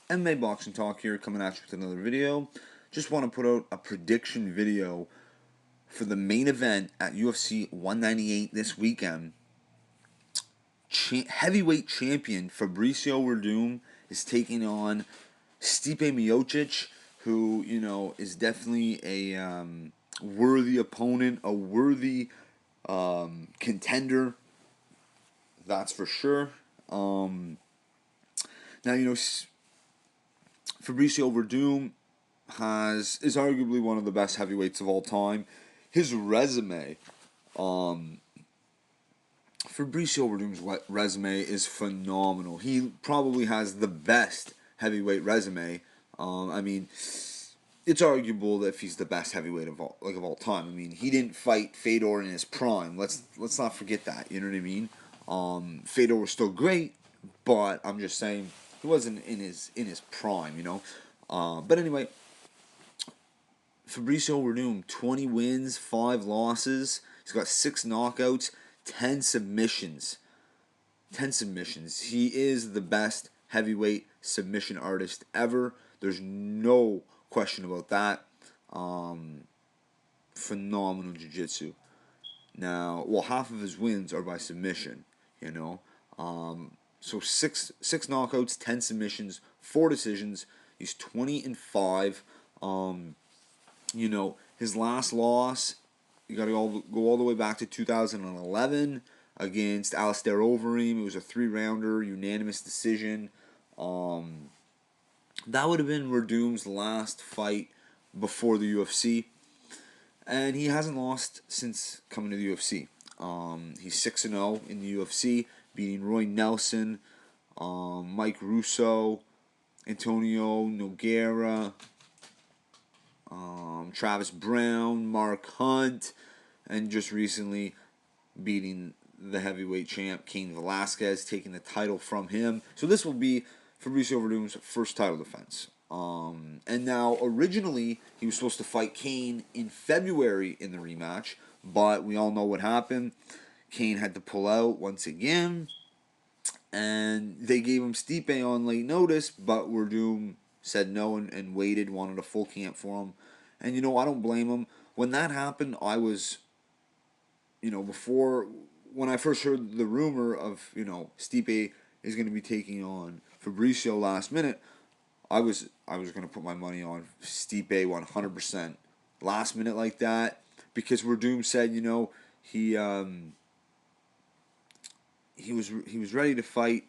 MMA Boxing Talk here, coming at you with another video. Just want to put out a prediction video for the main event at UFC 198 this weekend. Heavyweight champion Fabricio Werdum is taking on Stipe Miocic, who, is definitely a worthy opponent, a worthy contender, that's for sure. Now, Fabricio Werdum is arguably one of the best heavyweights of all time. His resume, Fabricio Werdum's resume is phenomenal. He probably has the best heavyweight resume. It's arguable that if he's the best heavyweight of all time. He didn't fight Fedor in his prime. Let's not forget that. You know what I mean? Fedor was still great, but I'm just saying he wasn't in his prime. But anyway, Fabricio Werdum, 20 wins, 5 losses. He's got 6 knockouts, 10 submissions. 10 submissions. He is the best heavyweight submission artist ever. There's no question about that. Phenomenal jiu-jitsu. Now, half of his wins are by submission, So 6 knockouts, 10 submissions, 4 decisions. He's 20-5. His last loss, you got to go all the way back to 2011 against Alistair Overeem. It was a 3-rounder, unanimous decision. That would have been Werdum's last fight before the UFC. And he hasn't lost since coming to the UFC. He's 6-0 in the UFC, beating Roy Nelson, Mike Russo, Antonio Nogueira, Travis Brown, Mark Hunt, and just recently beating the heavyweight champ Cain Velasquez, taking the title from him. So this will be Fabricio Werdum's first title defense. And now, originally, he was supposed to fight Cain in February in the rematch, but we all know what happened. Cain had to pull out once again, and they gave him Stipe on late notice, but Werdum said no and waited, wanted a full camp for him. And, I don't blame him. When that happened, I was, when I first heard the rumor of, Stipe is going to be taking on Fabricio last minute, I was going to put my money on Stipe 100%. Last minute like that, because Werdum said, he was ready to fight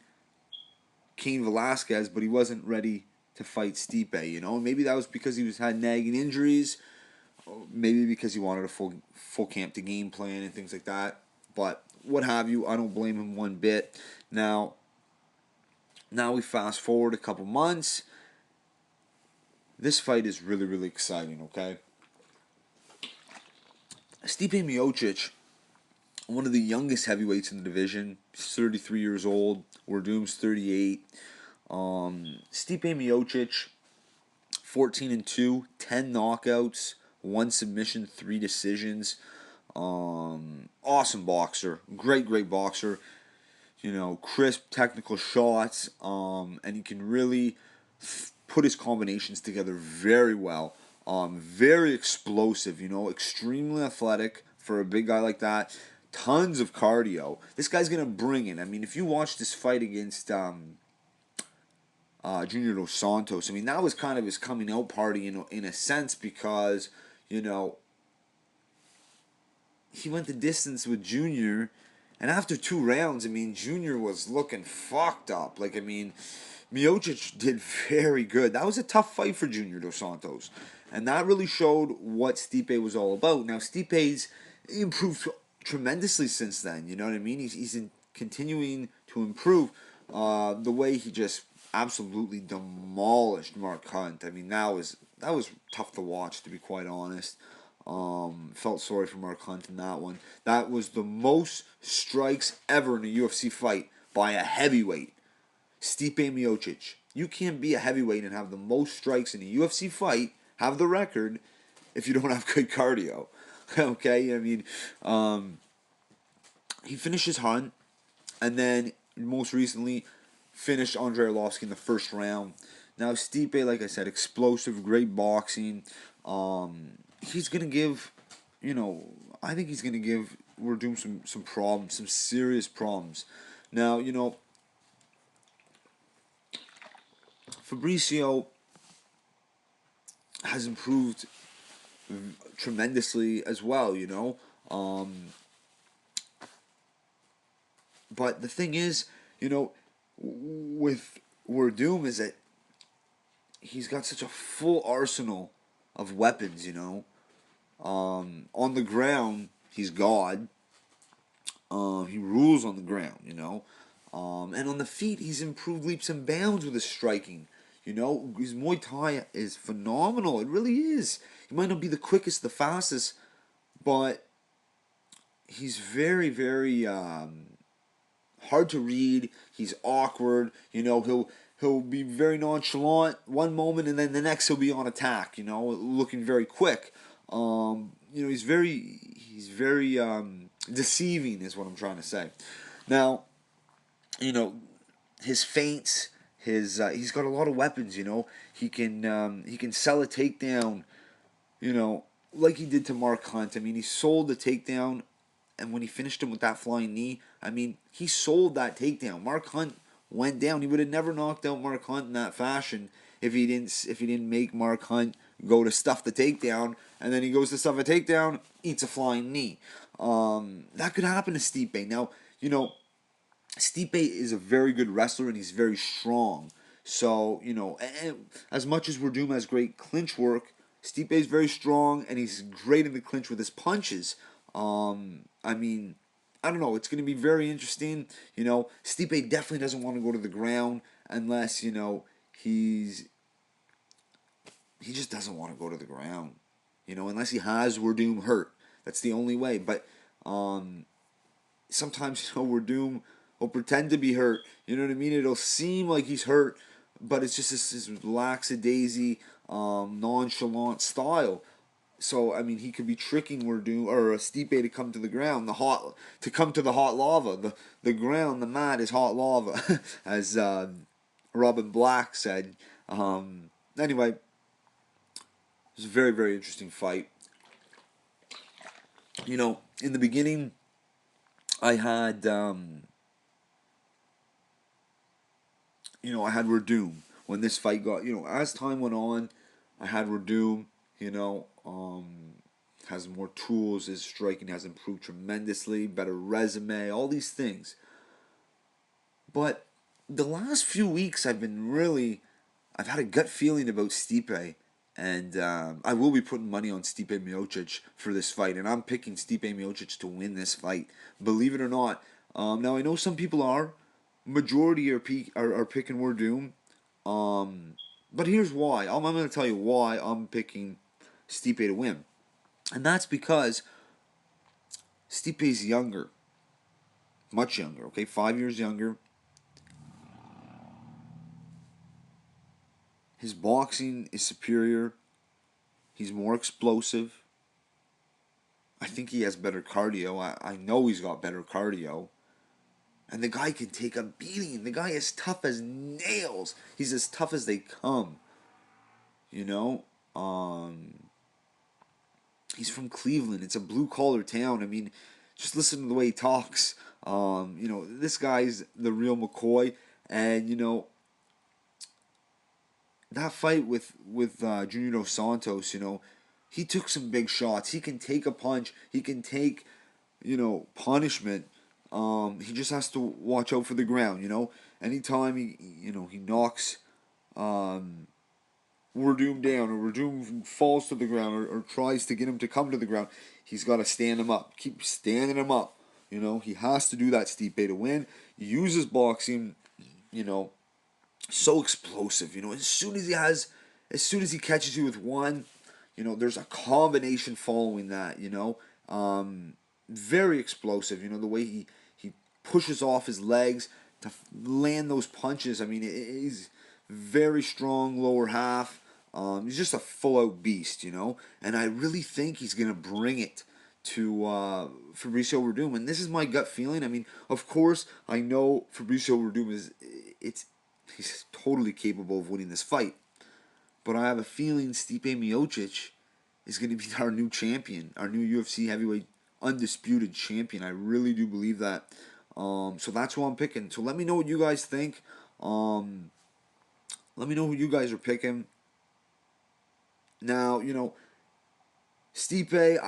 Cain Velasquez, but he wasn't ready to fight Stipe. Maybe that was because he had nagging injuries, maybe because he wanted a full camp to game plan and things like that. But what have you, I don't blame him one bit. Now we fast forward a couple months. This fight is really, really exciting, okay? Stipe Miocic, one of the youngest heavyweights in the division, 33 years old. Werdum's 38. Stipe Miocic, 14-2, 10 knockouts, 1 submission, 3 decisions. Awesome boxer, great boxer. Crisp technical shots, and he can really put his combinations together very well. Very explosive, extremely athletic for a big guy like that. Tons of cardio. This guy's going to bring it. If you watch this fight against Junior Dos Santos, that was kind of his coming out party in a sense, because, he went the distance with Junior, and after 2 rounds, Junior was looking fucked up. Miocic did very good. That was a tough fight for Junior Dos Santos, and that really showed what Stipe was all about. Now, Stipe's improved tremendously since then. You know what I mean? He's continuing to improve. The way he just absolutely demolished Mark Hunt. That was tough to watch, to be quite honest. Felt sorry for Mark Hunt in that one. That was the most strikes ever in a UFC fight by a heavyweight. Stipe Miocic. You can't be a heavyweight and have the most strikes in a UFC fight, have the record, if you don't have good cardio. Okay? He finishes Hunt, and then most recently finished Andrei Arlovski in the first round. Now Stipe, like I said, explosive, great boxing. He's gonna give, you know, I think he's gonna give Werdum some problems, some serious problems. Now, Fabricio has improved tremendously as well. But the thing is, with Werdum is that he's got such a full arsenal of weapons. On the ground, he's God. He rules on the ground. And on the feet, he's improved leaps and bounds with his striking. His Muay Thai is phenomenal. It really is. He might not be the quickest, the fastest, but he's very, very hard to read. He's awkward. He'll be very nonchalant one moment, and then the next he'll be on attack. Looking very quick. He's very deceiving, is what I'm trying to say. Now, his feints. He's got a lot of weapons. He can sell a takedown. Like he did to Mark Hunt. I mean, he sold the takedown, and when he finished him with that flying knee, I mean, he sold that takedown. Mark Hunt went down. He would have never knocked out Mark Hunt in that fashion if he didn't make Mark Hunt go to stuff the takedown, and then he goes to stuff a takedown, eats a flying knee. That could happen to Stipe. Now, Stipe is a very good wrestler and he's very strong. So, and as much as Werdum has great clinch work, Stipe is very strong and he's great in the clinch with his punches. I mean, I don't know. It's going to be very interesting. Stipe definitely doesn't want to go to the ground unless, he just doesn't want to go to the ground. Unless he has Werdum hurt. That's the only way. But sometimes, Werdum will pretend to be hurt. You know what I mean? It'll seem like he's hurt, but it's just this lackadaisy, nonchalant style. So I mean, he could be tricking Werdum or Stipe to come to the ground, to come to the hot lava. The ground, the mat is hot lava, as Robin Black said. Anyway, it was a very, very interesting fight. In the beginning, I had I had Werdum when this fight got. As time went on, I had Werdum. Has more tools. His striking has improved tremendously. Better resume. All these things. But the last few weeks, I've had a gut feeling about Stipe, and I will be putting money on Stipe Miocic for this fight, and I'm picking Stipe Miocic to win this fight. Believe it or not. Now I know some people are. Majority are picking Werdum. But here's why. I'm going to tell you why I'm picking Stipe to win. And that's because Stipe's younger. Much younger, okay? 5 years younger. His boxing is superior. He's more explosive. I think he has better cardio. I know he's got better cardio. And the guy can take a beating. The guy is tough as nails. He's as tough as they come. He's from Cleveland. It's a blue-collar town. I mean, just listen to the way he talks. This guy's the real McCoy. And, that fight with Junior Dos Santos, he took some big shots. He can take a punch. He can take, punishment. He just has to watch out for the ground. Anytime he knocks Werdum down, or Werdum falls to the ground, or tries to get him to come to the ground, he's got to stand him up. Keep standing him up. He has to do that, Stipe, to win. He uses boxing, so explosive. As soon as he catches you with one, there's a combination following that. Very explosive. The way he pushes off his legs to land those punches. I mean, he's very strong lower half. He's just a full-out beast, And I really think he's going to bring it to Fabricio Werdum. And this is my gut feeling. I mean, of course, I know Fabricio Werdum He's totally capable of winning this fight. But I have a feeling Stipe Miocic is going to be our new champion, our new UFC heavyweight undisputed champion. I really do believe that. So that's who I'm picking. So let me know what you guys think. Let me know who you guys are picking. Now, Stipe,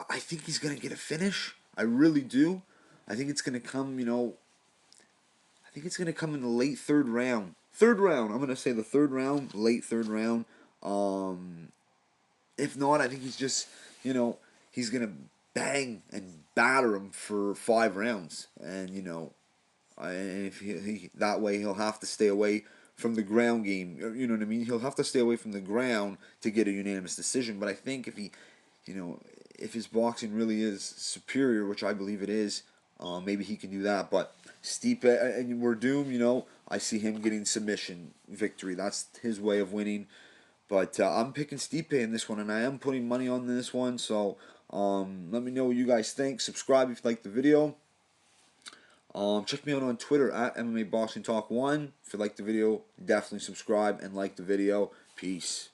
I think he's going to get a finish. I really do. I think it's going to come, I think it's going to come in the late third round. Third round. I'm going to say the third round, late third round. If not, I think he's just, he's going to bang and batter him for 5 rounds. And, and if that way he'll have to stay away from the ground game. You know what I mean? He'll have to stay away from the ground to get a unanimous decision. But I think if he, if his boxing really is superior, which I believe it is, maybe he can do that. But Stipe and Werdum, I see him getting submission victory. That's his way of winning. But I'm picking Stipe in this one, and I am putting money on this one. So let me know what you guys think. Subscribe if you like the video. Check me out on Twitter at MMA Boxing Talk 1. If you like the video, definitely subscribe and like the video. Peace.